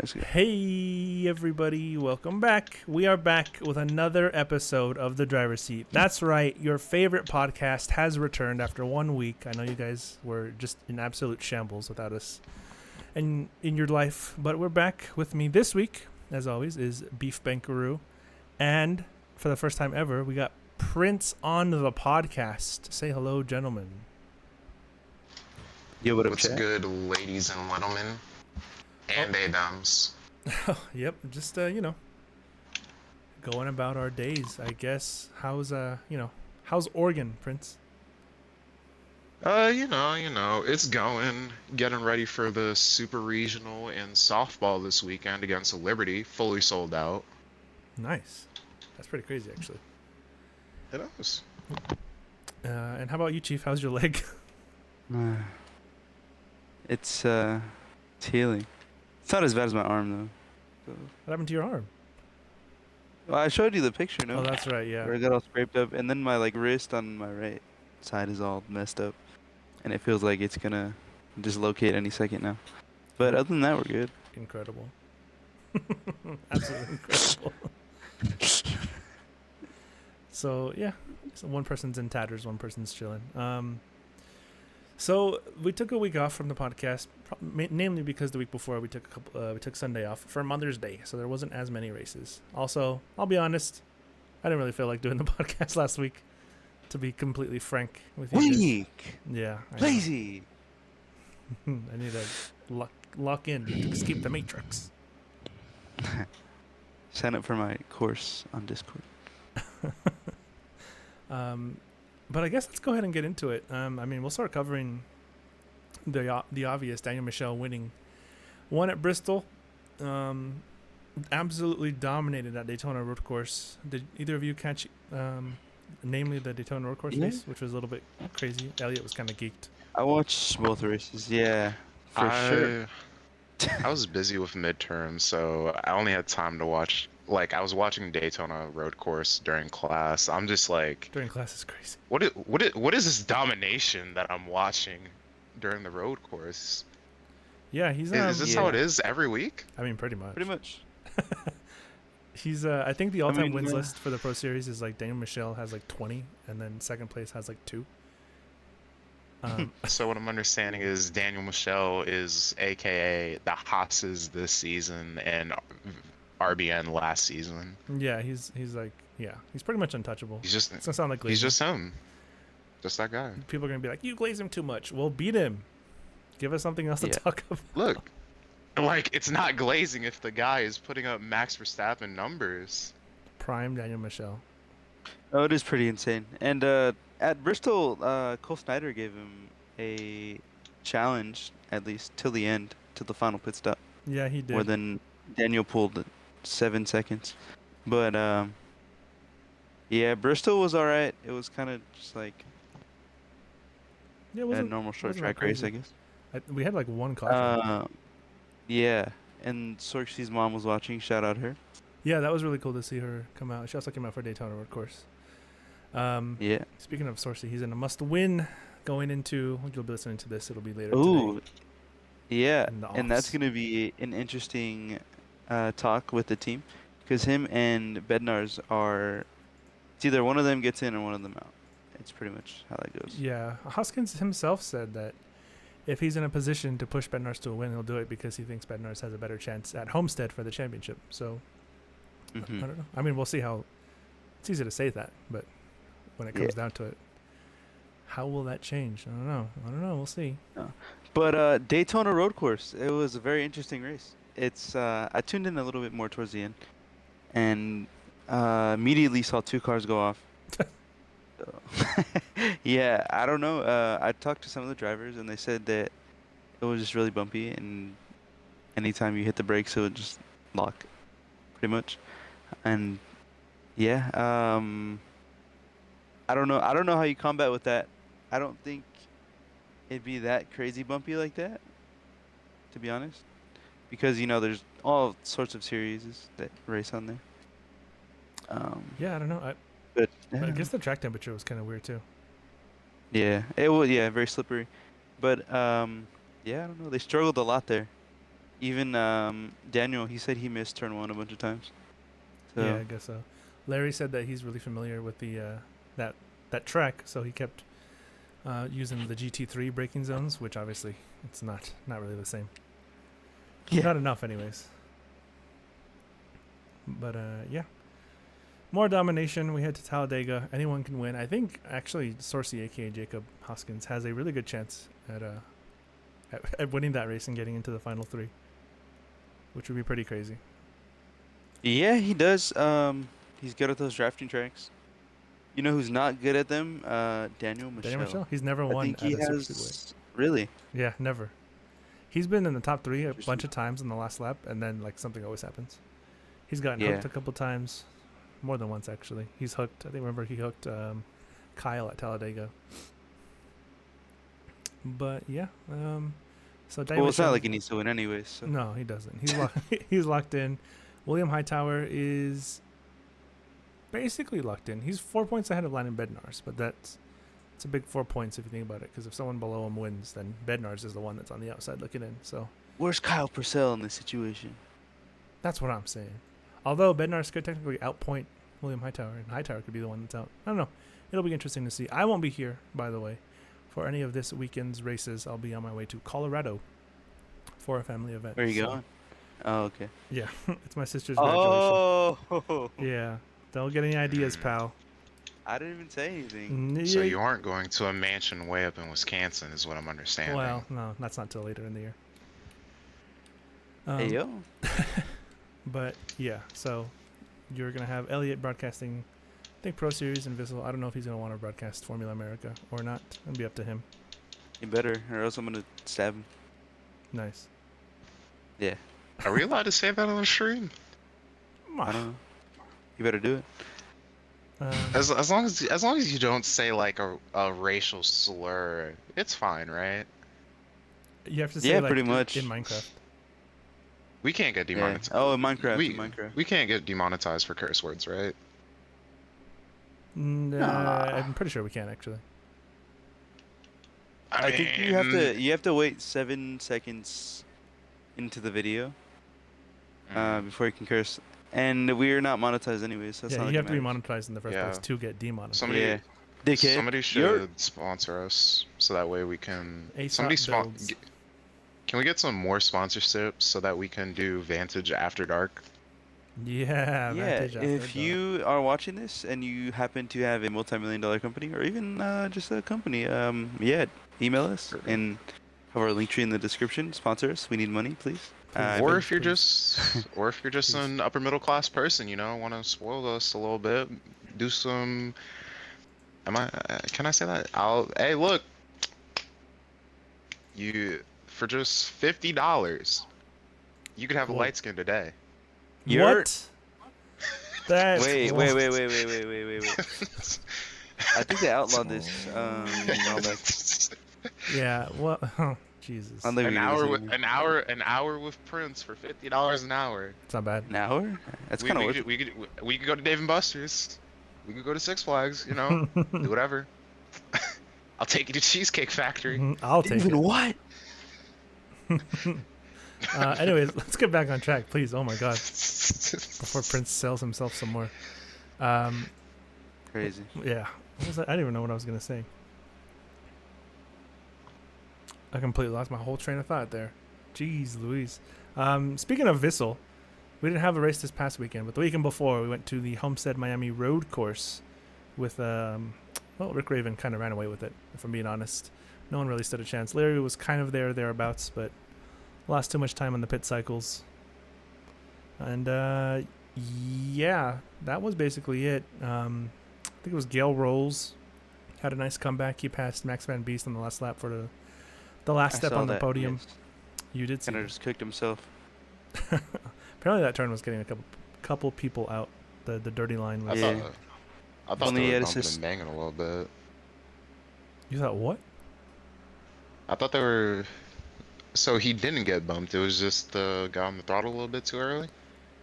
Let's go. Hey everybody, welcome back. We are back with another episode of The Driver's Seat. That's right, your favorite podcast has returned after 1 week. I know you guys were just in absolute shambles without us in your life, but we're back. With me this week, as always, is Beef Bankaroo. And for the first time ever, we got Prince on the podcast. Say hello, gentlemen. Yo, what up, What's chat? good, ladies and gentlemen, and Adams? Yep, just going about our days, I guess. How's how's Oregon, Prince? It's getting ready for the Super Regional and softball this weekend against Liberty, fully sold out. Nice. That's pretty crazy, actually. It is. And how about you, Chief? How's your leg? It's healing. It's not as bad as my arm though. What happened to your arm? Well, I showed you the picture, no? Oh, that's right, yeah. Where I got all scraped up, and then my wrist on my right side is all messed up, and it feels like it's gonna dislocate any second now. But other than that, we're good. Incredible. Absolutely incredible. So one person's in tatters, one person's chilling. So we took a week off from the podcast, namely because the week before we took Sunday off for Mother's Day, so there wasn't as many races. Also, I'll be honest, I didn't really feel like doing the podcast last week, to be completely frank with you. Weak, Yeah, lazy. I need to lock in to escape the matrix. Sign up for my course on Discord. But I guess let's go ahead and get into it. We'll start covering the obvious. Daniel Michel winning one at Bristol. Absolutely dominated at Daytona Road Course. Did either of you catch, namely the Daytona Road Course race, which was a little bit crazy? Elliot was kind of geeked. I watched both races. Yeah, for sure. I was busy with midterms, so I only had time to watch. I was watching Daytona Road Course during class. I'm just like, During class is crazy. what is this domination that I'm watching during the road course? Yeah, he's. Is this how it is every week? I mean, pretty much. Pretty much. He's. I think the all-time wins yeah. list for the Pro Series is Daniel Michel has 20, and then second place has 2. So what I'm understanding is Daniel Michel is AKA the Haas's this season and RBN last season. Yeah, he's pretty much untouchable. He's just It's gonna sound like he's glazing. just him, just that guy. People are gonna be like, you glaze him too much. Well, beat him. Give us something else to talk about. Look, it's not glazing if the guy is putting up Max Verstappen numbers. Prime Daniel Michel. Oh, it is pretty insane. And at Bristol, Cole Snyder gave him a challenge, at least till the end, till the final pit stop. Yeah, he did. More than Daniel pulled 7 seconds. But yeah, Bristol was alright. It was kind of just yeah, it a wasn't, normal short wasn't that track race, crazy. I guess. We had one caution. Yeah, and Sorksi's mom was watching. Shout out her. Yeah, that was really cool to see her come out. She also came out for Daytona Road Course. Yeah. Speaking of Sorsi, he's in a must-win going into. You'll be listening to this. It'll be later Ooh. today. Yeah, In the and that's offs. gonna be an interesting talk with the team, because him and Bednar's are. It's either one of them gets in or one of them out. It's pretty much how that goes. Yeah, Hoskins himself said that if he's in a position to push Bednar's to a win, he'll do it because he thinks Bednar's has a better chance at Homestead for the championship. So Mhm. I don't know. I mean, we'll see how. It's easy to say that, but when it comes down to it, how will that change? I don't know. We'll see. But Daytona Road Course, it was a very interesting race. It's I tuned in a little bit more towards the end, and immediately saw 2 cars go off. So, yeah, I don't know. I talked to some of the drivers, and they said that it was just really bumpy, and anytime you hit the brakes, it would just lock, pretty much. And yeah, I don't know. I don't know how you combat with that. I don't think it'd be that crazy bumpy like that, to be honest, because there's all sorts of series that race on there. Yeah, I don't know. But I guess the track temperature was kind of weird too. yeah, it was very slippery. But yeah, I don't know. They struggled a lot there. Even Daniel, he said he missed turn 1 a bunch of times. Yeah, So I guess so. Larry said that he's really familiar with the that track, so he kept using the GT3 braking zones, which obviously it's not really the same. yeah. Not enough, anyways. But yeah, more domination. We head to Talladega. Anyone can win. I think actually Sorcy, aka Jacob Hoskins, has a really good chance at winning that race and getting into the final 3, which would be pretty crazy. Yeah, he does. He's good at those drafting tracks. You know who's not good at them? Daniel Michel. Daniel Michel, he's never I won think at he a super speedway. has. Really? Yeah, never. He's been in the top 3 a Interesting. bunch of times in the last lap, and then like something always happens. He's gotten Yeah. hooked a couple times, more than once actually. He's hooked. I think remember he hooked Kyle at Talladega. But yeah, so Daniel Well, it's not Michel- like he needs to win anyways. So. No, he doesn't. He's he's locked in. William Hightower is basically locked in. He's 4 points ahead of Landon Bednarz, but it's a big 4 points if you think about it. Because if someone below him wins, then Bednarz is the one that's on the outside looking in. So Where's Kyle Purcell in this situation? that's what I'm saying. Although Bednarz could technically outpoint William Hightower, and Hightower could be the one that's out. I don't know. It'll be interesting to see. I won't be here, by the way, for any of this weekend's races. I'll be on my way to Colorado for a family event. Where are you So, going? Oh, okay. Yeah, it's my sister's graduation. Oh, Yeah, don't get any ideas, pal. I didn't even say anything. So you aren't going to a mansion way up in Wisconsin, is what I'm understanding. Well, no, that's not till later in the year. Hey yo. But yeah, so you're gonna have Elliot broadcasting, I think Pro Series and Vissel. I don't know if he's gonna want to broadcast Formula America or not. It'll be up to him. You better, or else I'm gonna stab him. Nice. Yeah. Are we allowed to say that on the stream? I don't know. You better do it. As long as you don't say like a racial slur, it's fine, right? You have to say Yeah, like pretty much. in Minecraft. We can't get Yeah. demonetized. Oh, in Minecraft. We, in Minecraft. we can't get demonetized for curse words, right? I'm pretty sure we can actually. I think you have to wait 7 seconds into the video before you can curse. And we're not monetized anyways. So it's Yeah, not you like have it to be matters. monetized in the first Yeah. place to get demonetized. Somebody, Yeah. Dickhead. somebody should sponsor us so that way we can. ASOP Somebody builds. Can we get some more sponsorships so that we can do Vantage After Dark? Yeah, Yeah, Vantage After if Dark. you are watching this and you happen to have a multi-million-dollar company or even just a company, yeah, email us and have our link tree in the description. Sponsor us. We need money, please. Or if you're please. just Please. an upper middle class person, you know, want to spoil us a little bit, do some. Can I say that? Hey, look. For just $50, you could have a Whoa. light skin today. You're- What? That's Wait. close. I think they outlawed this. Yeah. Well, oh, Jesus. On the An videos, hour with Prince for $50 an hour. It's not bad. an hour? That's We kind of could, worth it. we could go to Dave and Buster's. We could go to Six Flags. You know, do whatever. I'll take you to Cheesecake Factory. Mhm, I'll take Even it. what? Anyways, let's get back on track, please. Oh my God. Before Prince sells himself some more. Crazy. Yeah. What was that? I didn't even know what I was gonna say. I completely lost my whole train of thought there. Jeez Louise. Speaking of Vissel, we didn't have a race this past weekend, but the weekend before we went to the Homestead Miami Road Course with Rick Raven kind of ran away with it, if I'm being honest. No one really stood a chance. Larry was kind of thereabouts, but lost too much time on the pit cycles. And yeah, that was basically it. I think it was Gale Rolls had a nice comeback. He passed Max Van Beest on the last lap for the last I step saw on the that, podium. yes. You did see. Kind of just cooked himself. Apparently that turn was getting a couple people out. The dirty line was. Yeah. I thought Only they he were had bumping assist. and banging a little bit. You thought what? I thought they were. So he didn't get bumped. It was just got on the throttle a little bit too early.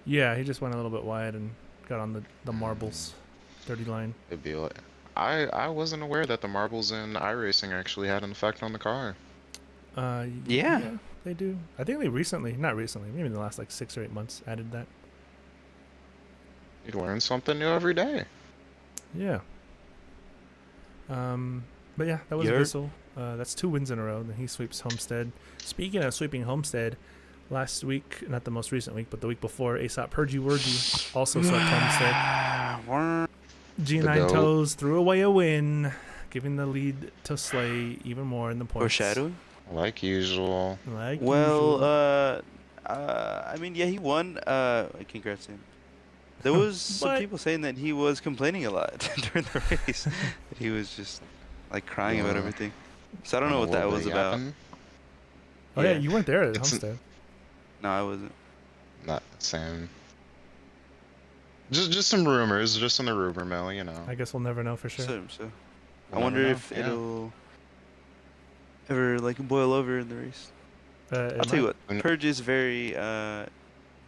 Yeah, he just went a little bit wide and got on the marbles, dirty line. It'd be like, I wasn't aware that the marbles in iRacing actually had an effect on the car. Yeah. they do. I think they not recently, maybe in the last like 6 or 8 months, added that. You learn something new every day. Yeah. But yeah, that was Yerp. Vissel. That's 2 wins in a row. Then he sweeps Homestead. Speaking of sweeping Homestead, last week, not the most recent week, but the week before, Aesop Purgy Wurgy also swept Homestead. G9 dope. Toes threw away a win, giving the lead to Slay even more in the points. Foreshadowing. Like usual. Like Well, usual. I mean, yeah, he won. Congrats to him. There was some But- people saying that he was complaining a lot during the race. That he was just like crying about everything. So I don't know what that was about. Oh yeah, you weren't there at It's Homestead. No, I wasn't. Not the same. Just some rumors, just in the rumor mill, you know. I guess we'll never know for sure. So I We'll wonder never know, if yeah. it'll ever like boil over in the race. I'll tell you what, Mm. Purge is very.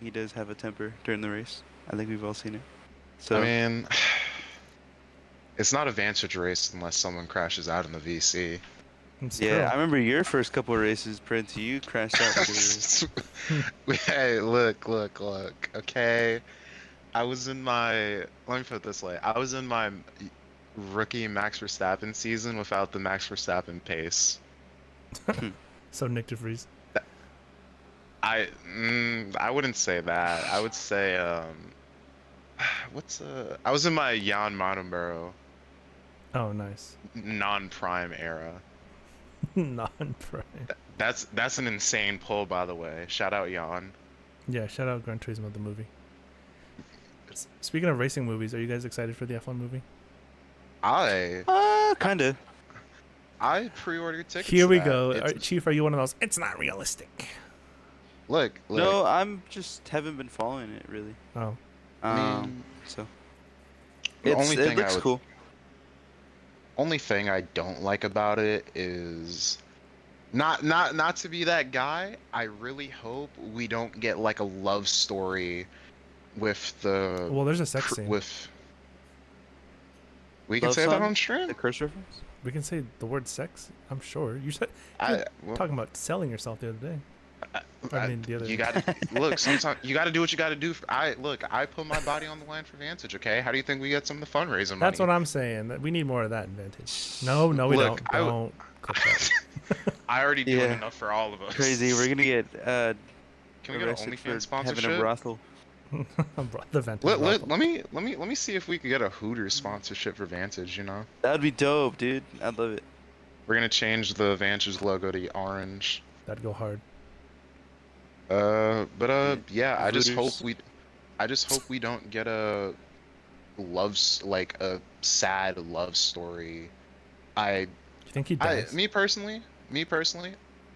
He does have a temper during the race. I think we've all seen it. So I mean, it's not a Vantage race unless someone crashes out in the VC. yeah, I remember your first couple of races, Prince. You crashed out. Hey, look. Okay, I was in my. Let me put it this way. I was in my rookie Max Verstappen season without the Max Verstappen pace. So Nick DeVries. I wouldn't say that. I would say I was in my Jan Montenboro Oh, nice. non-prime era. Non-prime. That's an insane pull, by the way. Shout out Jan. Yeah, shout out Gran Turismo the movie. Speaking of racing movies, are you guys excited for the F1 movie? Kinda. I pre-ordered tickets. Here to we that. go. It's- Chief, are you one of those? It's not realistic. Look. No, I'm just haven't been following it really. Oh, I mean, So the it only thing looks cool. Only thing I don't like about it is not to be that guy. I really hope we don't get like a love story with the well, there's a sex scene. with. We can Love say that song? on stream. The curse reference. We can say the word sex. I'm sure you said Well, talking about selling yourself the other day. I mean, the other. you got to look. Sometimes you got to do what you got to do. I put my body on the line for Vantage. Okay, how do you think we get some of the fundraising money? That's what I'm saying. That we need more of that in Vantage. No, we Look, don't. Don't. click that. I already do Yeah. enough for all of us. Crazy. We're gonna get Can we get an arrested OnlyFans for having a sponsorship? brothel. The Vantage. brothel. Let me see if we could get a Hooters sponsorship for Vantage. You know, That would be dope, dude. I'd love it. we're gonna change the Vantage logo to orange. That'd go hard. Yeah, I just Hooters. hope we don't get a like a sad love story. You think he dies? Me personally,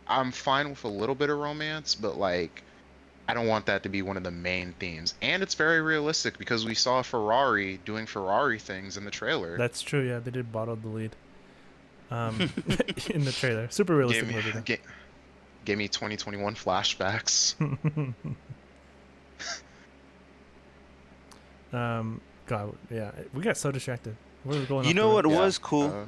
I'm fine with a little bit of romance, but like, I don't want that to be one of the main themes. And it's very realistic because we saw Ferrari doing Ferrari things in the trailer. That's true. Yeah, they did bottle the lead. In the trailer, super realistic movie. though. Give me 2021 flashbacks. God, yeah, we got so distracted. We were going. You off know the what rails. was cool?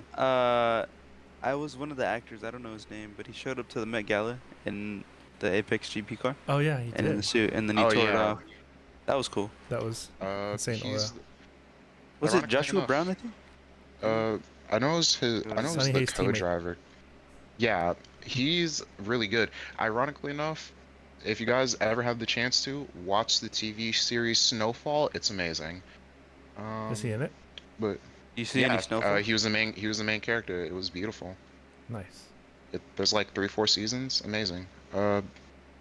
I was one of the actors. I don't know his name, but he showed up to the Met Gala in the Apex GP car Oh yeah, he and in the did. suit, and then he Oh, tore it yeah. off. That was cool. That was insane aura. He's, Was it Ironically Joshua enough, Brown? I think. I know it was his. I know it was Sonny the Hayes' teammate. co-driver. Yeah, he's really good. Ironically enough, if you guys ever have the chance to watch the TV series Snowfall, it's amazing. Is he in it? But You see yeah, any snowfall? he was the main character. It was beautiful. Nice. There's like 3-4 seasons. Amazing.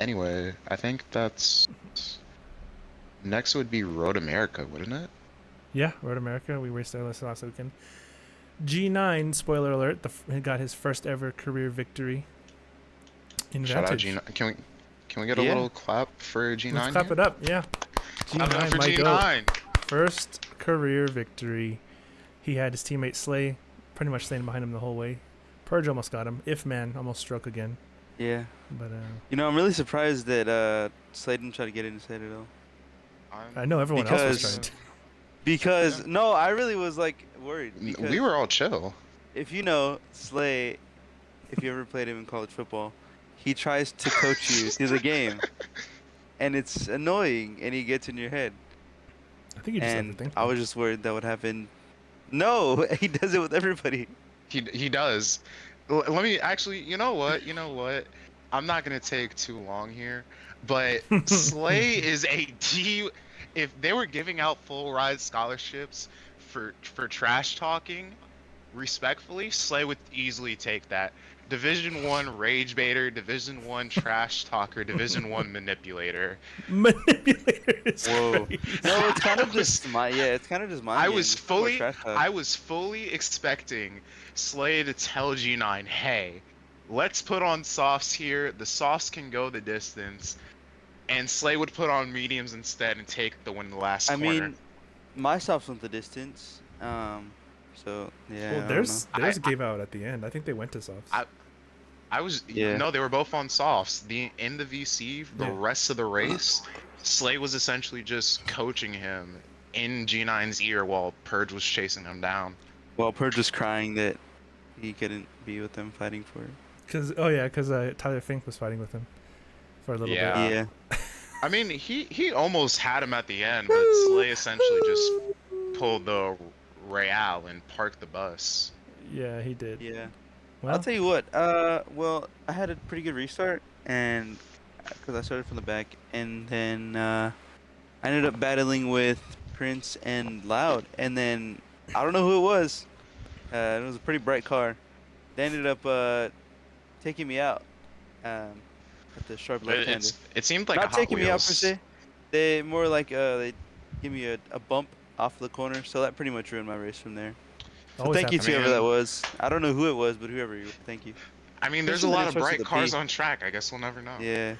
Anyway, I think that's next would be Road America, wouldn't it? Yeah, Road America. We raced there last weekend. G9, spoiler alert, he got his first ever career victory in Shout out Vantage. G9. Can we get a Yeah. little clap for G9? Let's clap here? it up. Yeah. Clap it up G9, for my goat. G9. First career victory. He had his teammate Slay pretty much staying behind him the whole way. Purge almost got him. If man almost struck again. Yeah. But You know, I'm really surprised that Slade didn't try to get in his head at all. I know everyone else was Because- trying to. Because no, I really was like worried. Because We were all chill. if you know Slay, if you ever played him in college football, he tries to coach you through the game, and it's annoying, and he gets in your head. I think you just And overthink I was things. just worried that would happen. No, he does it with everybody. He does. Let me actually. You know what? You know what? I'm not gonna take too long here, but Slay is a D. If they were giving out full ride scholarships for trash talking, respectfully, Slay would easily take that. Division One rage baiter, Division One trash talker, Division One manipulator. Manipulator is Whoa. crazy. No, it's kind I of was just my yeah. It's kind of just mind I games. was It's not more fully trash talk. I was fully expecting Slay to tell G9, hey, let's put on softs here. The softs can go the distance. And Slay would put on mediums instead and take the win in the last I corner. mean, my stops went the distance. So Well, yeah, I don't know. theirs gave out at the end. I think they went to softs. I was Yeah. no, they were both on softs. In the VC, the Yeah. rest of the race, Slay was essentially just coaching him in G9's ear while Purge was chasing him down. Well, Purge was crying that he couldn't be with them fighting for it. Because Tyler Fink was fighting with him for a little Yeah. Yeah. I mean, he almost had him at the end, but Slay essentially just pulled the Real and parked the bus. bit. Yeah, he did. Yeah. Well, I'll tell you what. Well, I had a pretty good restart, and because I started from the back, and then I ended up battling with Prince and Loud, and then I don't know who it was. It was a pretty bright car. They ended up taking me out at the sharp left-hander. It seemed like Not a Hot taking me out per Wheels. se. They more like they give me a bump off the corner, so that pretty much ruined my race from there. So always thank you happens. to whoever Man. that was. I don't know who it was, but whoever you were, thank you. I mean, there's a Especially when lot it of starts bright with a cars P. on track. I guess we'll never know. Yeah.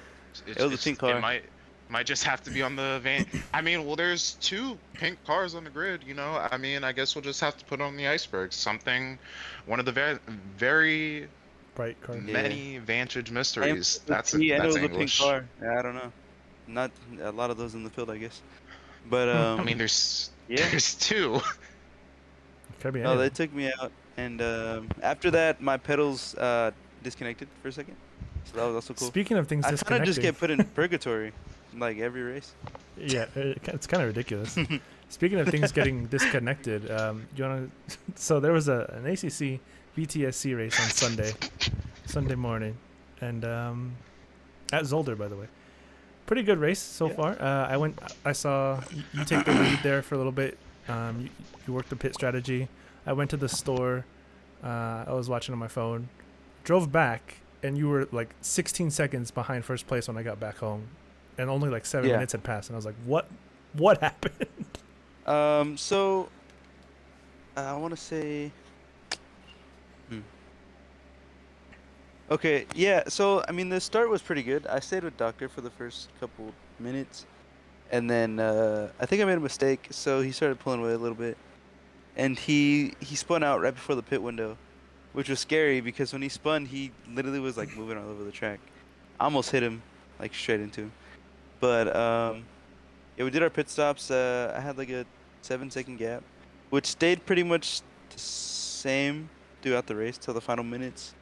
It, It was a pink car. It might just have to be on the van. I mean, well, there's two pink cars on the grid. You know, I mean, I guess we'll just have to put on the iceberg. One of the very bright car. Yeah. many Vantage And mysteries. That's P and it that's was a pink English. car. Yeah, I don't know. Not a lot of those in the field, I guess. But I mean, there's yeah. there's two. Could be No, anyone. they took me out, and after that, my pedals disconnected for a second. So that was also cool. Speaking of things I kind of just disconnecting, get put in purgatory, like every race. yeah, it's kind of ridiculous. Speaking of things getting disconnected, you wanna? So there was an ACC VTSC race on Sunday morning, and at Zolder, by the way. Pretty good race so Yeah. far. I saw you take the lead there for a little bit. You worked the pit strategy. I went to the store. I was watching on my phone. Drove back, and you were like 16 seconds behind first place when I got back home, and only like 7 Yeah. minutes had passed. And I was like, What happened? So I want to say. Okay, yeah. So I mean, the start was pretty good. I stayed with Doctor for the first couple minutes, and then I think I made a mistake. So he started pulling away a little bit, and he spun out right before the pit window, which was scary because when he spun, he literally was like moving all over the track. I almost hit him, like straight into him. But yeah, we did our pit stops. I had like a 7-second gap, which stayed pretty much the same throughout the race till the final minutes.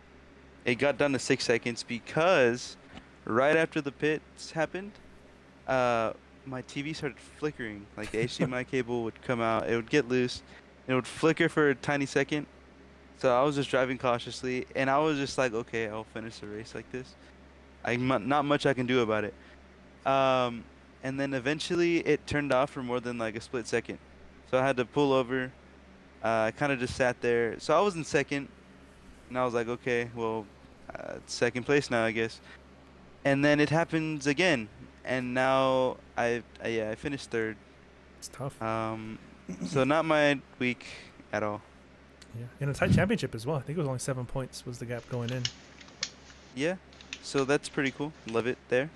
It got down to 6 seconds because right after the pits happened, my TV started flickering. Like the HDMI cable would come out, it would get loose, and it would flicker for a tiny second. So I was just driving cautiously, and I was just like, okay, I'll finish the race like this. Not much I can do about it. And then eventually it turned off for more than like a split second. So I had to pull over. I kind of just sat there. So I was in second, and I was like, okay, well, it's second place now, I guess. And then it happens again, and now I finished third. It's tough. So not my week at all. Yeah, in a tight championship as well. I think it was only 7 points was the gap going in. Yeah, so that's pretty cool. Love it there.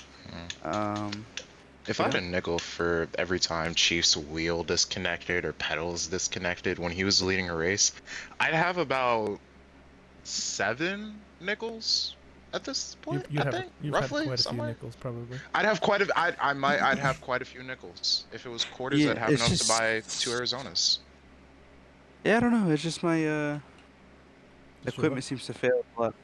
If I had a nickel for every time Chief's wheel disconnected or pedals disconnected when he was leading a race, I'd have about 7 nickels at this point. You'd I have think you've roughly had quite a few somewhere. nickels probably. I'd have quite a. I'd have quite a few nickels. If it was quarters, Yeah, I'd have it's enough to just- buy 2 Arizonas. Yeah, I don't know. It's just my Just your equipment seems to fail a lot.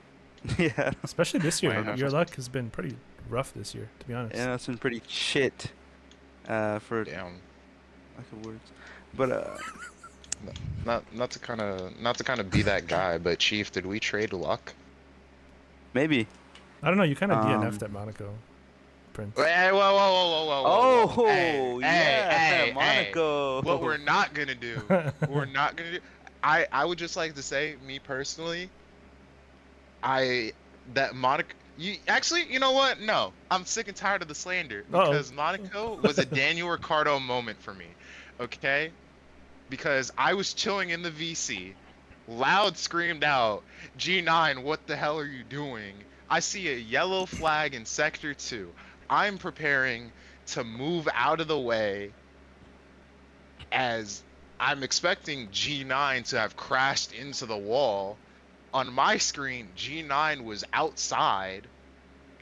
Yeah. Especially this year. Might have Your to- luck has been pretty rough this year, to be honest. Yeah, it's been pretty shit. For Damn. lack of words, but Not to kind of be that guy, but Chief, did we trade luck? maybe. I don't know. You kind of Um, DNF'd at Monaco, Prince. Hey, whoa. Oh, yeah, Monaco. What we're not gonna do, I would just like to say, me personally, that Monaco. You know what? No, I'm sick and tired of the slander because Monaco was a Daniel Ricciardo moment for me. Okay, because I was chilling in the VC, loud screamed out, "G9, what the hell are you doing?" I see a yellow flag in Sector 2. I'm preparing to move out of the way as I'm expecting G9 to have crashed into the wall. On my screen, G9 was outside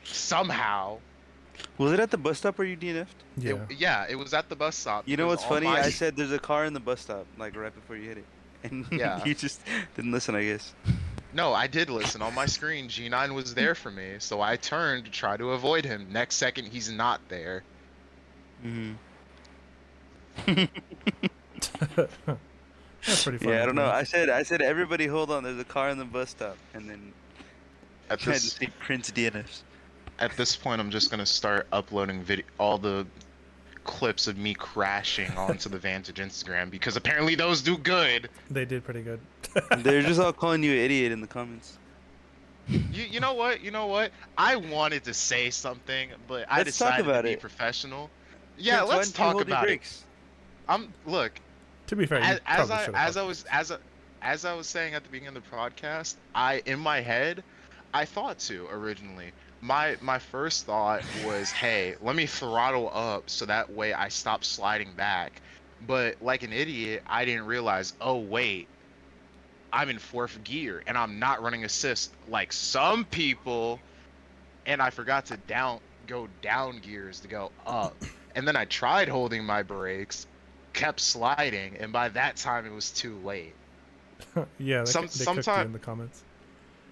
somehow. Was it at the bus stop where you DNF'd? Yeah. It was at the bus stop. You know because what's on funny? my- I said there's a car in the bus stop, like right before you hit it, and Yeah. you just didn't listen, I guess. No, I did listen. On my screen, G9 was there for me, so I turned to try to avoid him. Next second, he's not there. Hmm. That's pretty funny. Yeah, I don't know. Prince. I said everybody hold on. There's a car in the bus stop, and then At tried to this say Prince DNFs. at this point, I'm just gonna start uploading all the clips of me crashing onto the Vantage Instagram because apparently those do good. They did pretty good. They're just all calling you an idiot in the comments. You know what? You know what? I wanted to say something, but I Let's talk decided to about be it. professional. Yeah, Prince, why let's didn't you talk hold your about it. brakes? Look, To be fair, you as probably should've I was saying at the beginning of the podcast, in my head, I thought to originally. My first thought was, hey, let me throttle up so that way I stop sliding back. But like an idiot, I didn't realize, oh wait, I'm in fourth gear and I'm not running assist like some people, and I forgot to go down gears to go up. And then I tried holding my brakes, kept sliding, and by that time it was too late. Yeah, they cooked you sometime- in the comments.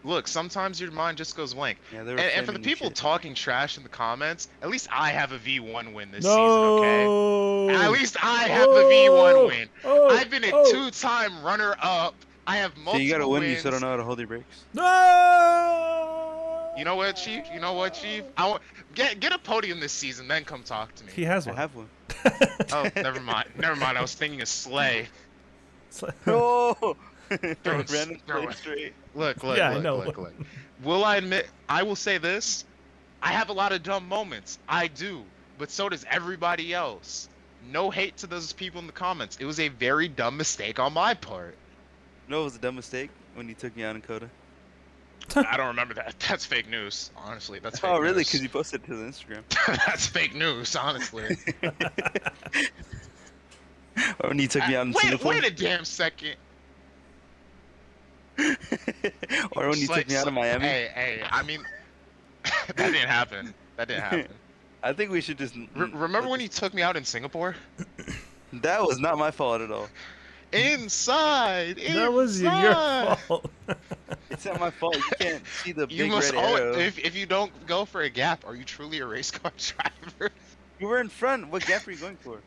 Look, sometimes your mind just goes blank. Yeah, they were And for the flaming your people shit. talking trash in the comments, at least I have a V1 win this No. season, okay? At least I have a V1 win. Oh, I've been a oh. two-time runner-up. I have multiple So you gotta win. You wins. still don't know how to hold your brakes. No. You know what, Chief? You know what, Chief? I want get a podium this season, then come talk to me. He has I one. have one. Oh, never mind. Never mind. I was thinking of Slay. Oh! Throw Random throw play it. straight. Look. Yeah, I know. Look. Will I admit? I will say this. I have a lot of dumb moments. I do, but so does everybody else. No hate to those people in the comments. It was a very dumb mistake on my part. No, it was a dumb mistake when you took me out in Coda. I don't remember that. That's fake news. Honestly, that's fake Oh, really? news. Because you posted it to the Instagram. That's fake news. Honestly. Or when you took me out in Singapore. Wait a damn second. Or when you took me out of Miami. Hey, I mean, that didn't happen. I think we should just. Remember when you took me out in Singapore? That was not my fault at all. Inside. That was your fault. It's not my fault. You can't see the You big must red arrow. if you don't go for a gap, are you truly a race car driver? You were in front. What gap were you going for?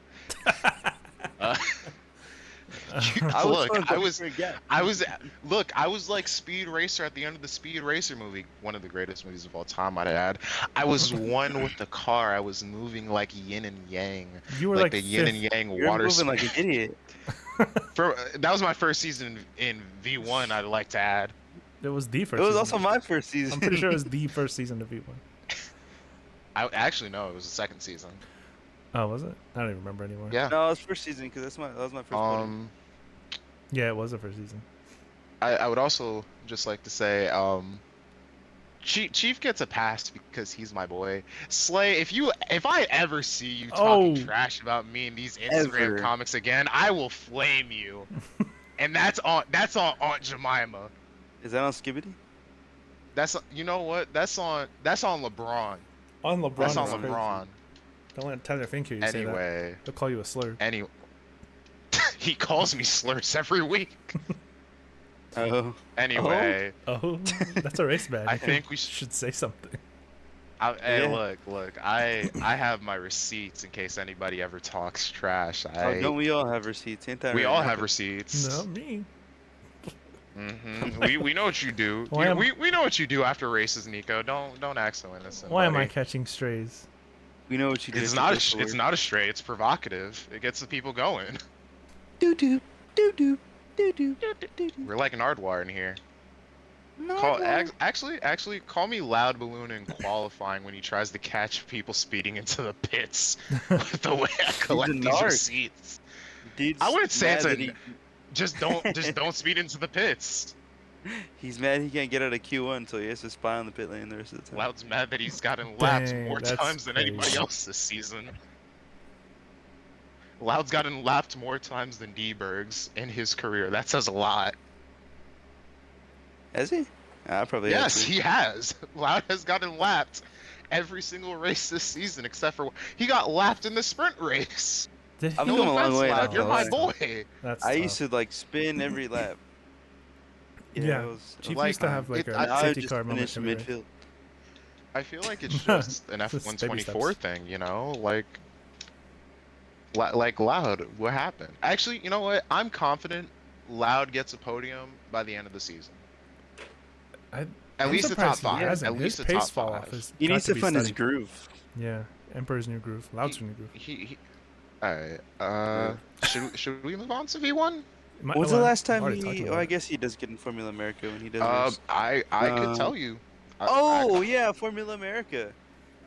Look, going I was for a gap. I was like Speed Racer at the end of the Speed Racer movie, one of the greatest movies of all time, I'd add. I was one with the car. I was moving like yin and yang. You were like like the yin and fifth. yang You're water moving sport. like an idiot. That was my first season in V1, I'd like to add. It was the first. It was season. also my first season. I'm pretty sure it was the first season of V1. I actually no, it was the second season. Oh, was it? I don't even remember anymore. Yeah. No, it was first season because that was my first. podium. Yeah, it was the first season. I would also just like to say, Chief gets a pass because he's my boy. Slay, if I ever see you talking trash about me in these Instagram Ever. comics again, I will flame you. And that's on Aunt Jemima. Is that on Skibbity? That's you know what? That's on LeBron. On LeBron. That's on is crazy. LeBron. Don't let Tyler think you say that. Anyway, He'll call you a slur. he calls me slurs every week. Oh. Anyway, Oh, that's a race badge. I You think we should say something. hey, Yeah. look. I have my receipts in case anybody ever talks trash. Oh, don't we all have receipts? Ain't that We right, all have Nico? No, receipts. me. We know what you do. Why am- We know what you do after races, Nico. Don't act so innocent, Why am buddy. I catching strays? We know what you did. It's at not the a it's Discord. not a stray. It's provocative. It gets the people going. Doo doo doo doo doo doo doo doo. We're like Nardwar in here. No. Actually, call me Loud Balloon in qualifying when he tries to catch people speeding into the pits with the way I collect these narc. receipts. Dude's I wouldn't say mad it's that a just don't speed into the pits. he's mad he can't get out of Q1, so he has to spy on the pit lane the rest of the time. Loud's mad that he's gotten lapped Dang, more that's times than anybody crazy. else this season. Loud's gotten lapped more times than D-Bergs in his career. That says a lot. Has he? I probably have Yes, too. he has. Loud has gotten lapped every single race this season, except for he got lapped in the sprint race. Did I've he? come No a long offense, way, Loud. not You're gonna my lie. boy. That's I tough. used to like spin every lap. Yeah. It was Chief like, used to have like it- a I- now I safety just car moment. finish every race. midfield. I feel like it's just an Just baby F124 steps. thing, you know? Like Loud, what happened? Actually, you know what? I'm confident Loud gets a podium by the end of the season. At I'm least the surprised top he five. hasn't. At least His the pace top fall off five. is He got needs to to be find his studied. groove. Yeah, Emperor's New Groove, Loud's New Groove. He Alright, should we move on to V1? When's the last time already talked he? about Oh, I it. guess he does get in Formula America when he does race. I could tell you. Oh yeah, Formula America.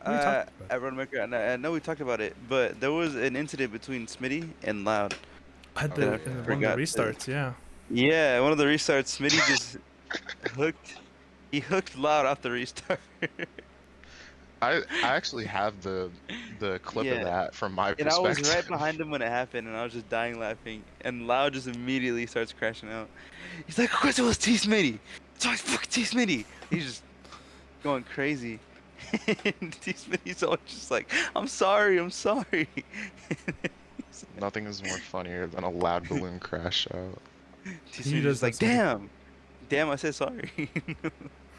We talked about it. At Road America, and I know we talked about it, but there was an incident between Smitty and Loud. At Oh, the, yeah. in one of the Forgot to- restarts, yeah. Yeah, one of the restarts, Smitty just hooked Loud off the restart. I actually have the clip Yeah. of that from my And I perspective. was right behind him when it happened, and I was just dying laughing. And Loud just immediately starts crashing out. He's like, "Of course it was T Smitty. It's always fucking T Smitty." He's just going crazy. And T Smitty's always just like, "I'm sorry, I'm sorry." Nothing is more funnier than a Loud balloon crash out. T He Smitty's does just like, that sometimes. damn, I said sorry."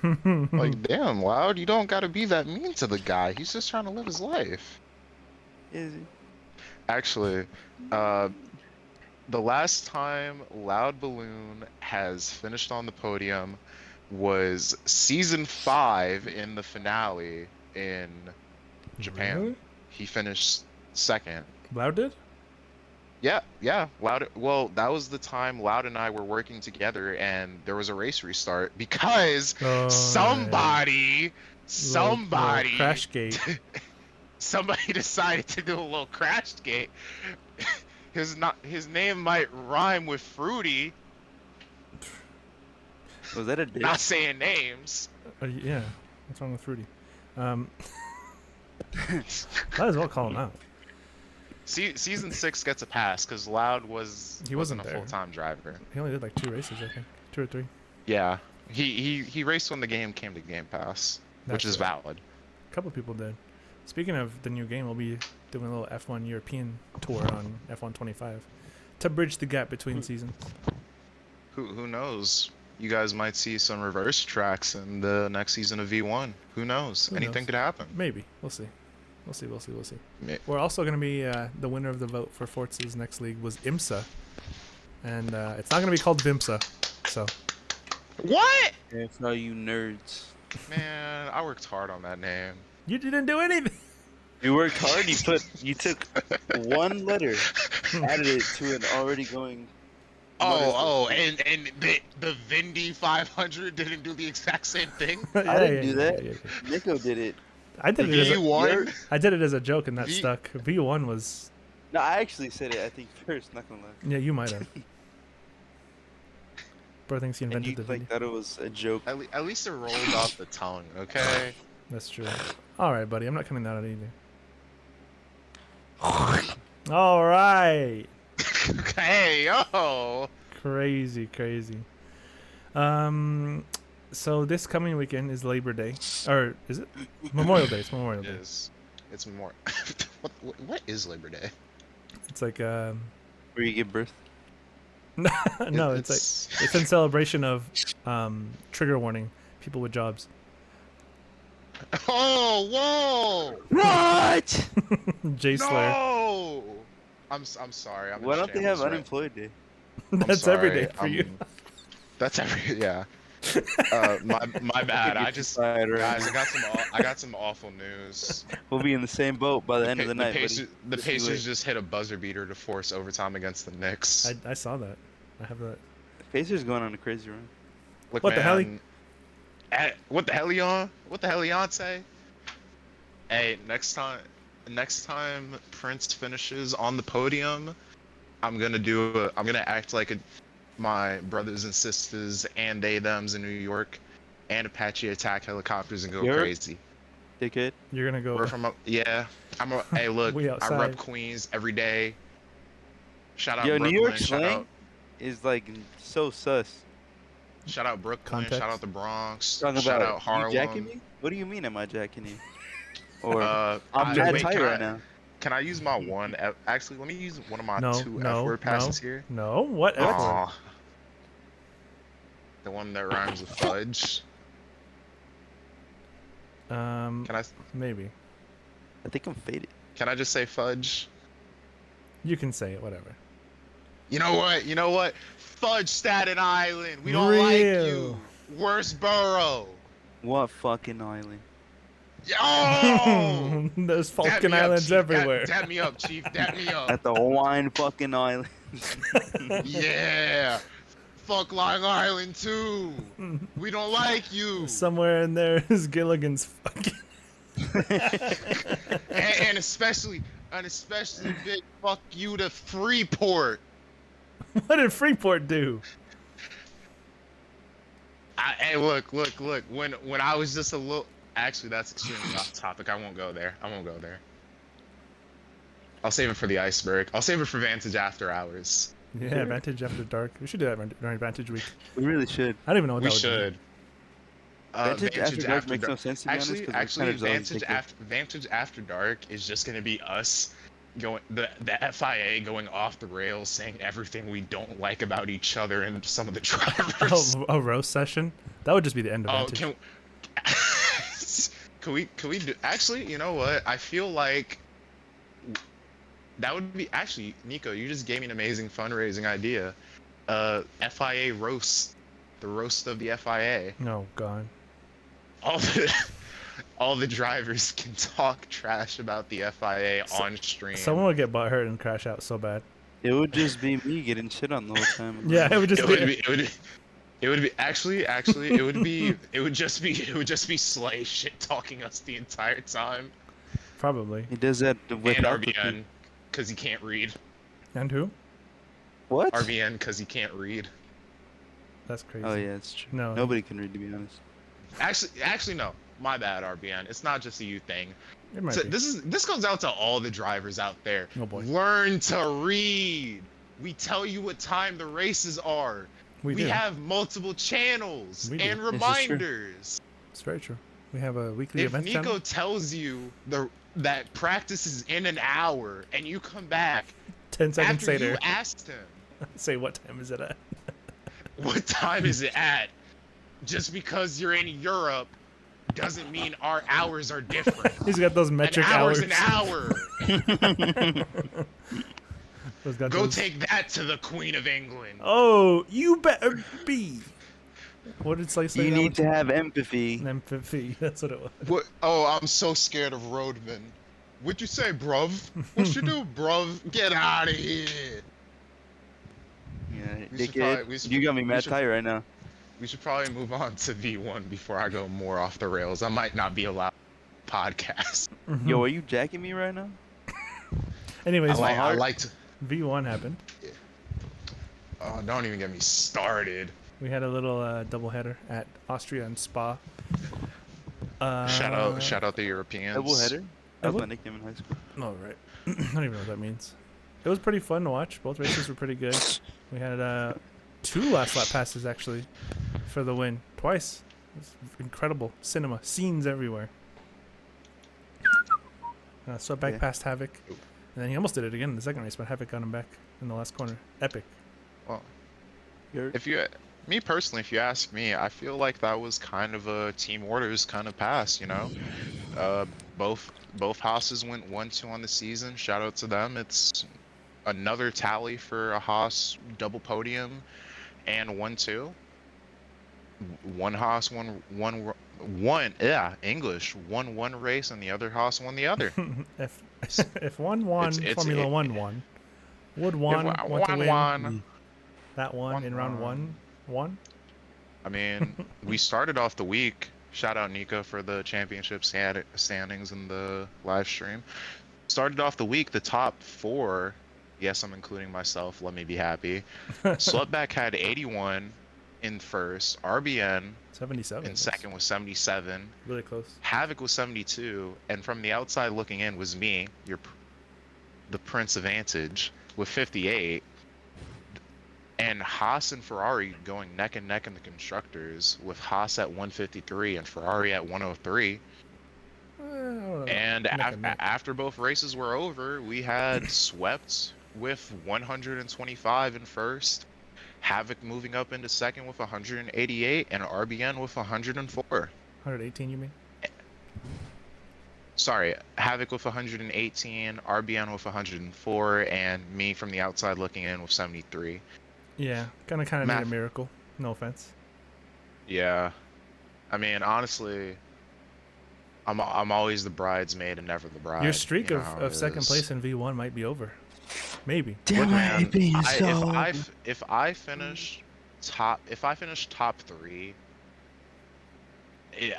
Like, damn, Loud, you don't gotta be that mean to the guy. He's just trying to live his life. Is he? Actually, the last time Loud Balloon has finished on the podium was season 5 in the finale in Japan. Really? He finished second. Loud did? Yeah, Loud. Well, that was the time Loud and I were working together, and there was a race restart because Oh, somebody, Little crash gate. somebody decided to do a little crash gate. His name might rhyme with Fruity. Was that a diss? Not saying names. Yeah. What's wrong with Fruity? Might as well call him out. Season 6 gets a pass because Loud He wasn't a there. full-time driver. He only did like 2 races, I think. 2 or 3. Yeah, he raced when the game came to Game Pass, which That's is right. valid. A couple people did. Speaking of the new game, we'll be doing a little F1 European tour on F1 25 to bridge the gap between seasons. Who knows? You guys might see some reverse tracks in the next season of V1. Who knows? Who Anything knows? could happen. Maybe. We'll see. We'll see. May- We're also going to be the winner of the vote for Forza's next league was IMSA. And it's not going to be called VIMSA. So, What? Yeah, for all you nerds. Man, I worked hard on that name. you didn't do anything. You worked hard. You took one letter, added it to an already going. And the Vindy 500 didn't do the exact same thing. I didn't do that. yeah. Nico did it. I did it as a, V1. I did it as a joke and that V- stuck. V1 was No, I actually said it. I think first. Not gonna lie. yeah, you might have. Bro thinks he And invented you the like video. thought it was a joke. At least it rolled off the tongue, okay? That's true. All right, buddy. I'm not coming out either. All right. Hey, yo! Crazy. So this coming weekend is Labor Day, or is it Memorial Day? It's Memorial Day. It's more. what is Labor Day? It's like Where you give birth. No, it's in celebration of trigger warning people with jobs. Oh, whoa! What? J Slayer. No! I'm sorry. I'm Why in don't they have shambles right. unemployed day? That's every day for you. That's every yeah. My bad. I just Fired right guys, now. I got some awful news. We'll be in the same boat by the end of the night, Pacers, buddy. the Just you Pacers wait. just hit a buzzer beater to force overtime against the Knicks. I saw that. I have that. Pacers going on a crazy run. Look, What the hell? man, what the hell, y'all? What the hell, y'all say? Hey, next time Prince finishes on the podium, I'm gonna act like my brothers and sisters and they/thems in New York, and Apache attack helicopters and go Europe? crazy. Dickhead. You're gonna go. We're from yeah. Hey, look, We I outside. rep Queens every day. Shout out Yo, Brooklyn. New York shout slang out, is like so sus. shout out Brooklyn. Context. Shout out the Bronx. Talking shout about out Harlem. you jacking me? What do you mean am I jacking you? Or I'm I- mad wait, tight can right I- now. Can I use my one? Actually, let me use one of my No, two no, F-word passes no. here. No, what? F word? Aw. The one that rhymes with fudge. Can I Maybe. I think I'm faded. can I just say fudge? You can say it. Whatever. You know what? You know what? Fudge Staten Island. We don't like Real. you. Worst borough. What fucking island? Yo! There's Dap Falcon me up, Islands Chief. everywhere. Dap me up, Chief. Dap me up. At the Hawaiian fucking island. Yeah. Fuck Long Island too. We don't like you. Somewhere in there is Gilligan's fucking. And especially big fuck you to Freeport. What did Freeport do? Hey, look. When I was just a little. Actually, that's extremely off topic. I won't go there. I'll save it for the iceberg. I'll save it for Vantage After Hours. Yeah, Sure. Vantage After Dark. We should do that during Vantage Week. We really should. I don't even know what We that would should. Vantage After Dark makes no Dark. sense to be honest. 'Cause we're Actually, kind of always dickhead. Vantage After Dark is just gonna be us going the FIA going off the rails, saying everything we don't like about each other and some of the be. drivers. Oh, a roast session? That would just be the end of Oh, Vantage. can we do? Actually, you know what? I feel like that would be actually Nico. You just gave me an amazing fundraising idea. FIA roast, the roast of the FIA. Oh, God. All the drivers can talk trash about the FIA on stream. Someone would get butthurt and crash out so bad. It would just be me getting shit on the whole time. Yeah, it would just It would be actually it would just be Slay shit talking us the entire time. Probably. He does that And without the RBN because he can't read. And who? What? RBN because he can't read. That's crazy. Oh yeah, it's true. No. Nobody can read, to be honest. Actually no. My bad, RBN. It's not just a you thing. It might So be. this goes out to all the drivers out there. Oh, boy. Learn to read. We tell you what time the races are. We We do. have multiple channels We do. and This is true. reminders. It's very true. We have a weekly If event Nico channel. tells you that practice is in an hour and you come back 10 seconds after you later, asked him say what time is it at? what time is it at, just because you're in Europe doesn't mean our hours are different. He's got those metric an hour's hours. an hour. He's got Go those- take that to the Queen of England. Oh, you better be. What did Slay say? You that need was? to have empathy. M50. That's what it was. What? Oh, I'm so scared of roadmen. What'd you say, bruv? What you do, bruv? Get out of here. Yeah, We should dickhead. probably- we should- You got me we mad should- tight right now. We should probably move on to V1 before I go more off the rails. I might not be allowed podcast. Yo, are you jacking me right now? Anyways, I like to. V1 happened. Oh, don't even get me started. We had a little doubleheader at Austria and Spa. Shout out the Europeans. Double header? That was Double- my nickname in high school. Oh, right. I don't even know what that means. It was pretty fun to watch. Both races were pretty good. We had 2 last lap passes, actually, for the win. Twice. It was incredible. Cinema. Scenes everywhere. So back Yeah. past Havoc. And then he almost did it again in the second race, but Havoc got him back in the last corner. Epic. You're Me personally, if you ask me, I feel like that was kind of a team orders kind of pass, you know? Uh, both Haas's went 1-2 on the season. Shout out to them. It's another tally for a Haas double podium and 1-2. One Haas English won one race and the other Haas won the other. if S- if one It's won, it's Formula it, One won. Would it one want to one win one that one in round one. one? I mean, we started off the week. Shout out Nico for the championship standings in the live stream. Started off the week, the top four. Yes, I'm including myself. Let me be happy. Slutback had 81 in first. RBN 77. in That's second was 77. really close. Havoc was 72. And from the outside looking in was me, the Prince of Vantage, with 58. And Haas and Ferrari going neck and neck in the constructors, with Haas at 153 and Ferrari at 103. I don't know. And Neck and neck. after both races were over, we had swept with 125 in first, Havoc moving up into second with 188, and RBN with 104. 118, you mean? Sorry, Havoc with 118, RBN with 104, and me from the outside looking in with 73. Yeah, kind of need a Math. miracle. No offense. Yeah, I mean, honestly, I'm always the bridesmaid and never the bride. Your streak You know how of it second is. place in V1 might be over. Maybe. Look, damn man, right, being if I finish top three,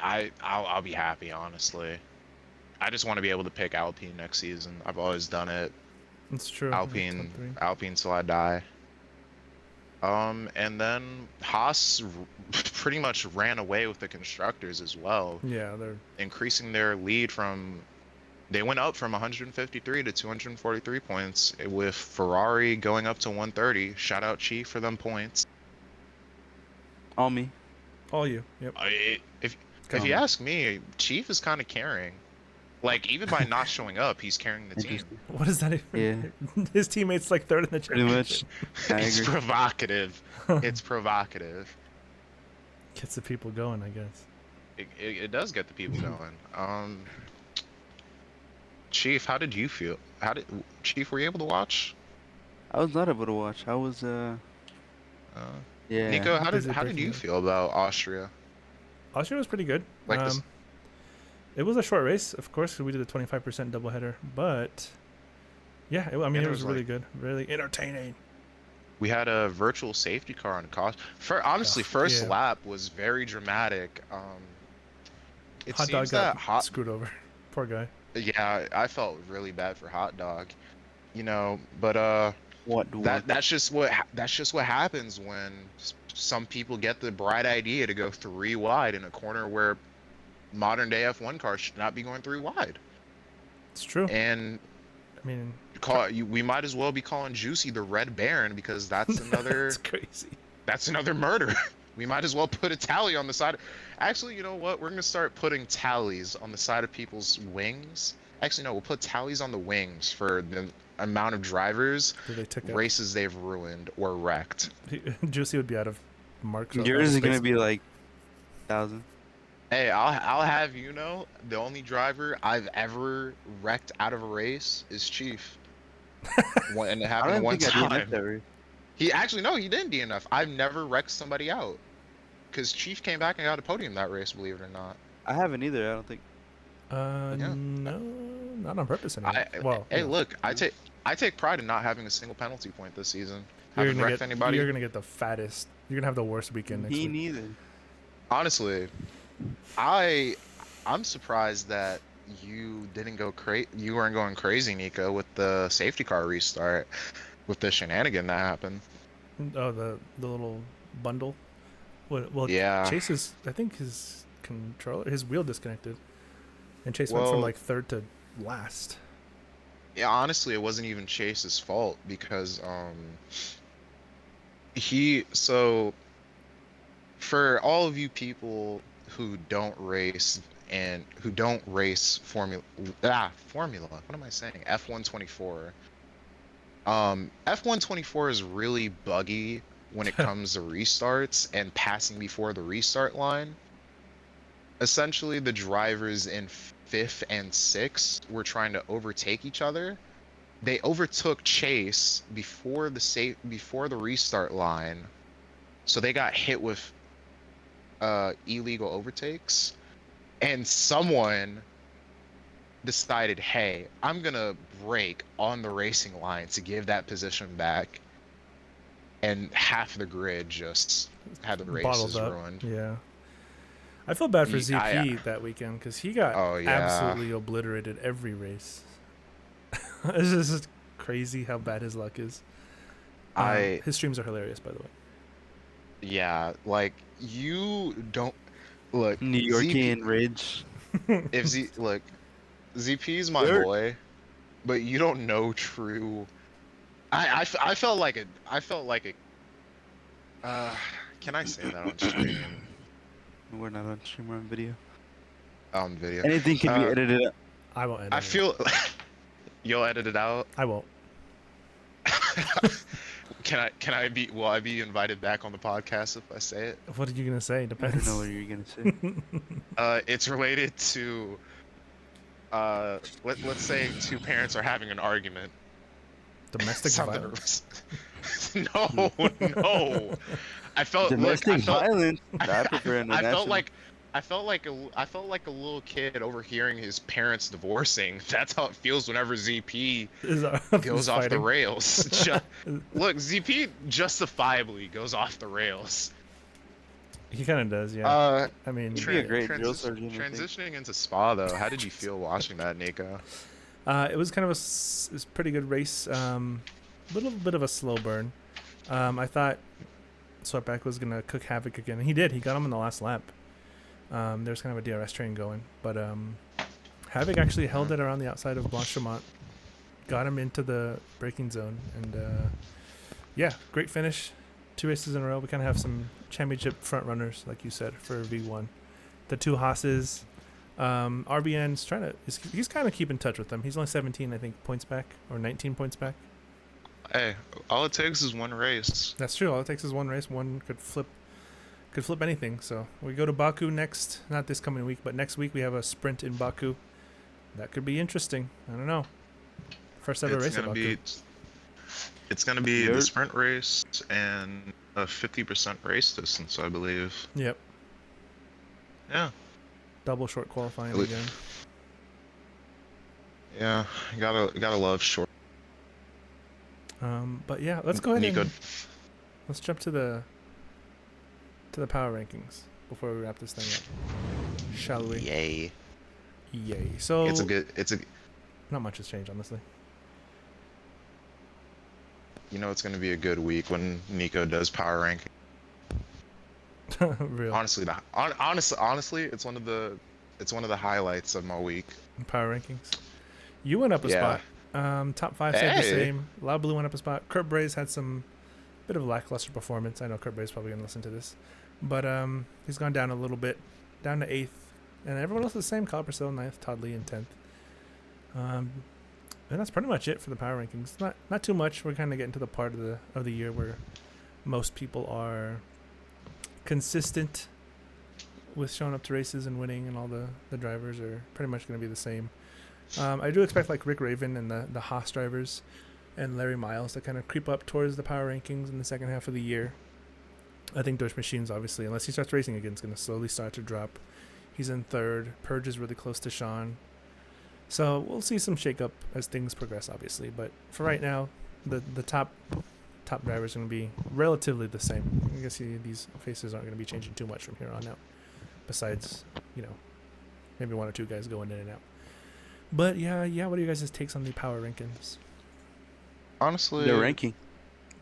I'll be happy, honestly. I just want to be able to pick Alpine next season. I've always done it. It's true. Alpine, Top three. Alpine till I die. And then Haas pretty much ran away with the constructors as well, Yeah, they're increasing their lead they went up from 153 to 243 points, with Ferrari going up to 130. Shout out Chief for them points. all me. all you. Yep. If Come you on. ask me, Chief is kind of carrying. Like, even by not showing up, he's carrying the team. Interesting. What is that even? Yeah, His teammates like third in the pretty much. championship. I It's agree. provocative. It's provocative. Gets the people going, I guess. It does get the people going. Chief, how did you feel? Chief, were you able to watch? I was not able to watch. I was Uh, yeah. Nico, how did Busy breaking you news. feel about Austria? Austria was pretty good. Like this, It was a short race, of course. We did a 25% doubleheader, but yeah, I mean, And it it was was really like- good, really entertaining. we had a virtual safety car on cost. Honestly, Ugh, first yeah. lap was very dramatic. It Hot dog seems that got screwed over. Poor guy. Yeah, I felt really bad for Hot Dog, but What? that's just what happens when some people get the bright idea to go 3 wide in a corner where modern day F1 cars should not be going 3 wide. It's true. And I mean, we might as well be calling Juicy the Red Baron, because that's another it's crazy. that's another murder. We might as well put a tally on the side. Actually, you know what? We're gonna start putting tallies on the side of people's wings. Actually, no, we'll put tallies on the wings for the amount of drivers, Did they tick races they've ruined or wrecked. Juicy would be out of marks. Yours is gonna space. be like 1,000. Hey, I'll have you know, the only driver I've ever wrecked out of a race is Chief. And it I happened don't one think I DNF'd time. that race. He actually, no, he didn't DNF. I've never wrecked somebody out. Because Chief came back and got a podium that race, believe it or not. I haven't either. I don't think. Yeah. No, not on purpose anyway. Well, Hey, no. look, I take pride in not having a single penalty point this season. You're Haven't gonna wrecked get anybody. You're gonna get the fattest. You're gonna have the worst weekend next Me week. neither. Honestly, I'm surprised that you didn't go you weren't going crazy, Nico, with the safety car restart, with the shenanigan that happened. Oh, the little bundle. Well, Yeah. Chase's. I think his controller, his wheel disconnected, and Chase went from Well- like third to last. Yeah, honestly, it wasn't even Chase's fault, because for all of you people who don't race Formula, what am I saying? F124. F124 is really buggy when it comes to restarts and passing before the restart line. Essentially, the drivers in fifth and sixth were trying to overtake each other. They overtook Chase before the restart line, so they got hit with illegal overtakes, and someone decided, hey, I'm gonna brake on the racing line to give that position back, and half the grid just had the Bottled races up. ruined. Yeah. I feel bad for Ye- I- ZP that weekend because he got Oh yeah. absolutely obliterated every race. It's just crazy how bad his luck is. His streams are hilarious, by the way. Yeah, like you don't look New ZP. Yorkian Ridge. If Z look, ZP's my Yerk. boy, but you don't know true. I felt like a can I say that on stream? We're not on stream, we're on video. On video. Anything can be edited up. I won't edit I it. feel you'll edit it out. I won't. Will I be invited back on the podcast if I say it? What are you gonna say? I Depends. don't know what you're gonna say. It's related to let's say two parents are having an argument. Domestic Something- violence. No. I felt Domestic violence. I I prefer felt international. like I felt like a little kid overhearing his parents divorcing. That's how it feels whenever ZP goes off the rails. Look, ZP justifiably goes off the rails. He kind of does, yeah. I mean, He'd be a great drill sergeant, I think. Transitioning into Spa though, how did you feel watching that, Nico? it was kind of it was a pretty good race. Little bit of a slow burn. I thought Sweatback was gonna cook havoc again, and he did. He got him in the last lap. There's kind of a DRS train going, but Havoc actually held it around the outside of Blanchemont, got him into the braking zone, and yeah, great finish. 2 races in a row. We kind of have some championship front runners, like you said, for V1. The 2 Haas's. RBN's trying to. He's kind of keeping touch with them. He's only 17, I think, points back, or 19 points back. Hey, all it takes is one race. That's true. All it takes is one race. One could flip anything. So we go to Baku next. Not this coming week, but next week we have a sprint in Baku. That could be interesting. I don't know. First ever race at Baku. It's gonna be the sprint race and a 50% race distance, I believe. Yep. Yeah. Double short qualifying Wait. again. Yeah, gotta love short. But yeah, let's go ahead Nico. and let's jump to the power rankings before we wrap this thing up. Shall we? Yay. Yay. So It's a not much has changed, honestly. you know it's gonna be a good week when Nico does power ranking. Real Honestly, honestly, it's one of the highlights of my week. power rankings. You went up a Yeah. spot. Top 5 stayed the Hey. same. Loud Blue went up a spot. Kurt Bray's had some bit of lackluster performance. I know Kurt Bray's probably gonna listen to this, but he's gone down a little bit, down to 8th, and everyone else is the same. Copper still 9th, Todd Lee in 10th. And that's pretty much it for the power rankings. Not too much. We're kind of getting to the part of the year where most people are consistent with showing up to races and winning, and all the drivers are pretty much going to be the same. I do expect like Rick Raven and the Haas drivers and Larry Miles to kind of creep up towards the power rankings in the second half of the year. I think Deutsch Machines, obviously, unless he starts racing again, is going to slowly start to drop. He's in 3rd. Purge is really close to Sean. So we'll see some shakeup as things progress, obviously. But for right now, the top drivers are going to be relatively the same. I guess these faces aren't going to be changing too much from here on out. Besides, maybe 1 or 2 guys going in and out. But yeah. What are you guys' takes on the power rankings? Honestly, They're ranking.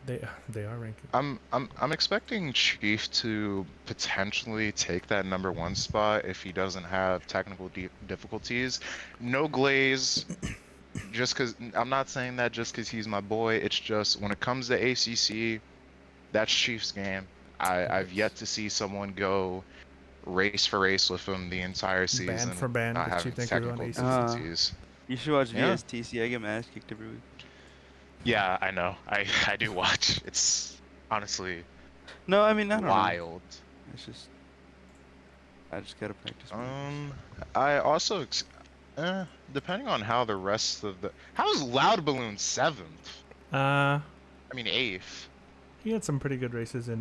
They are ranking. I'm expecting Chief to potentially take that number 1 spot if he doesn't have technical difficulties. No glaze. Just because I'm not saying that just because he's my boy. It's just when it comes to ACC, that's Chief's game. I've yet to see someone go race for race with him the entire season. Band for band, not with having Chief Thinker on technical ACC. difficulties. You should watch Yeah. VSTC. I get my ass kicked every week. Yeah, I know. I do watch. It's honestly No, I mean I don't know. Wild. It's just I just gotta practice more. I also, depending on how the rest of the, how is Loud Balloon 7th? Uh, I mean 8th. he had some pretty good races in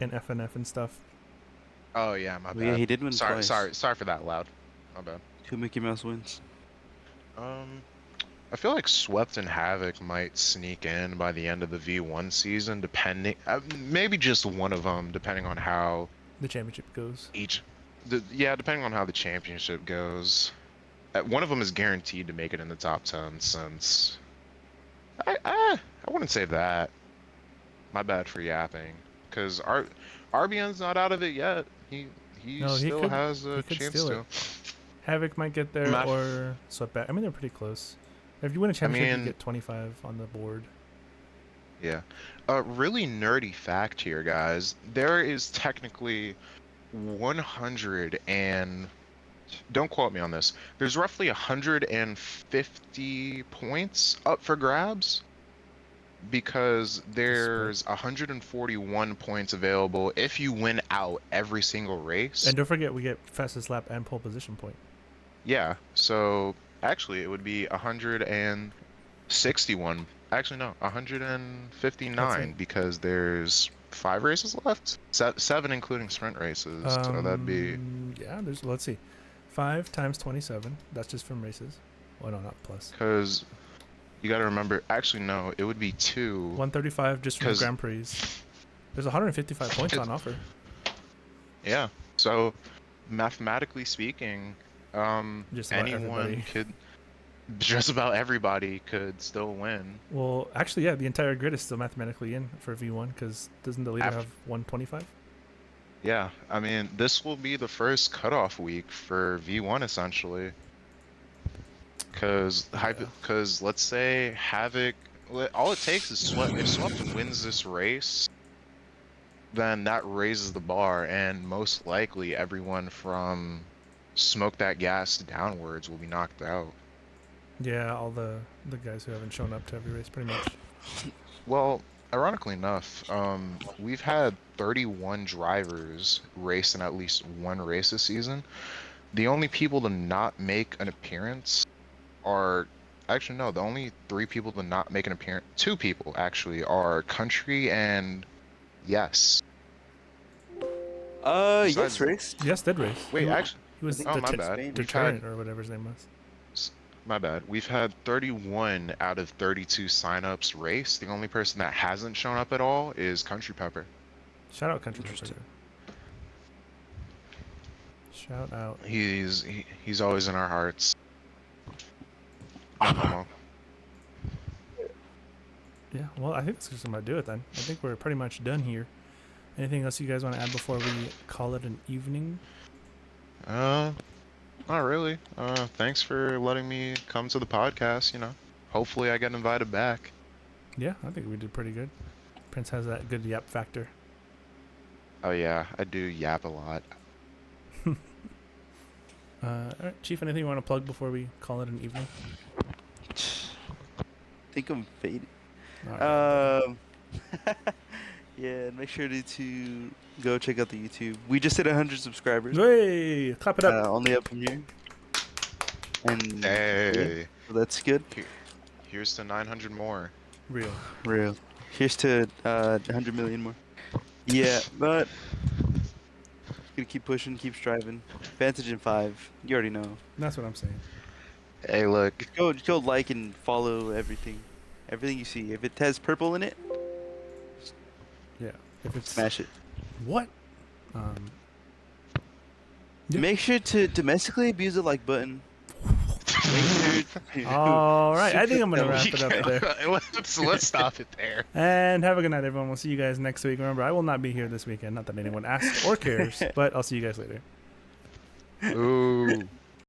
FNF and stuff. Oh yeah, my Well, yeah, bad. he did win twice. Sorry for that, Loud. My bad. 2 Mickey Mouse wins. I feel like Swept and Havoc might sneak in by the end of the V1 season, depending, maybe just one of them, depending on how The championship goes. yeah, depending on how the championship goes. One of them is guaranteed to make it in the top 10 since, I wouldn't say that. My bad for yapping, because RBN's not out of it yet. He No, he still could- has a he could chance steal to. it. Havoc might get there Matt- or Sweatback. I mean, they're pretty close. If you win a championship, you mean- get 25 on the board. Yeah. A really nerdy fact here, guys. There is technically 100 and don't quote me on this. There's roughly 150 points up for grabs because there's 141 points available if you win out every single race. And don't forget, we get fastest lap and pole position point. Yeah, so actually it would be 161. Actually, no, 159 because there's 5 races left. 7 including sprint races. So that'd be... Yeah, let's see. 5 times 27. That's just from races. Well, no, not plus. Because you got to remember... Actually, no, it would be 2. 135 just from 'Cause- Grand Prix. There's 155 points on offer. Yeah, so mathematically speaking, Just about anyone everybody. could... Just about everybody could still win. Well, actually, yeah, the entire grid is still mathematically in for V1 because doesn't the leader Af- have 125? Yeah, I mean, this will be the first cutoff week for V1 essentially. Because let's say Havoc, all it takes is Swept. If Swept wins this race, then that raises the bar, and most likely everyone from Smoke That Gas downwards will be knocked out. Yeah, all the guys who haven't shown up to every race, pretty much. Well, ironically enough, we've had 31 drivers race in at least one race this season. The only people to not make an appearance are... Actually, no, the only 3 people to not make an appearance... 2 people, actually, are Country and Yes. Yes, Besides- race. Yes, did race. Wait, actually, He was oh, my the bad. We've deterrent had, or whatever his name was. my bad. We've had 31 out of 32 signups race. The only person that hasn't shown up at all is Country Pepper. Shout out Country Pepper. Interesting. Shout out. He's always in our hearts. No homo. Yeah, well, I think that's just going to do it then. I think we're pretty much done here. Anything else you guys want to add before we call it an evening? Not really. Thanks for letting me come to the podcast, you know. Hopefully I get invited back. Yeah, I think we did pretty good. Prince has that good yap factor. Oh yeah, I do yap a lot. All right, Chief, anything you want to plug before we call it an evening? Think I'm faded. All right. Yeah, and make sure to go check out the YouTube. We just hit 100 subscribers. Hey, clap it up. Only up from here. And Hey, yeah, so that's good. here's to 900 more. Real. Real. Here's to 100 million more. Yeah, but gonna keep pushing, keep striving. Vantage in 5. You already know. That's what I'm saying. Hey, look. Just go like and follow everything. Everything you see. If it has purple in it, Yeah. If it's smash it. what? Yeah. Make sure to domestically abuse the like button. Make sure to All right, I think I'm gonna wrap it up there. Let's stop it there. And have a good night, everyone. We'll see you guys next week. Remember, I will not be here this weekend. Not that anyone asks or cares, but I'll see you guys later. Ooh.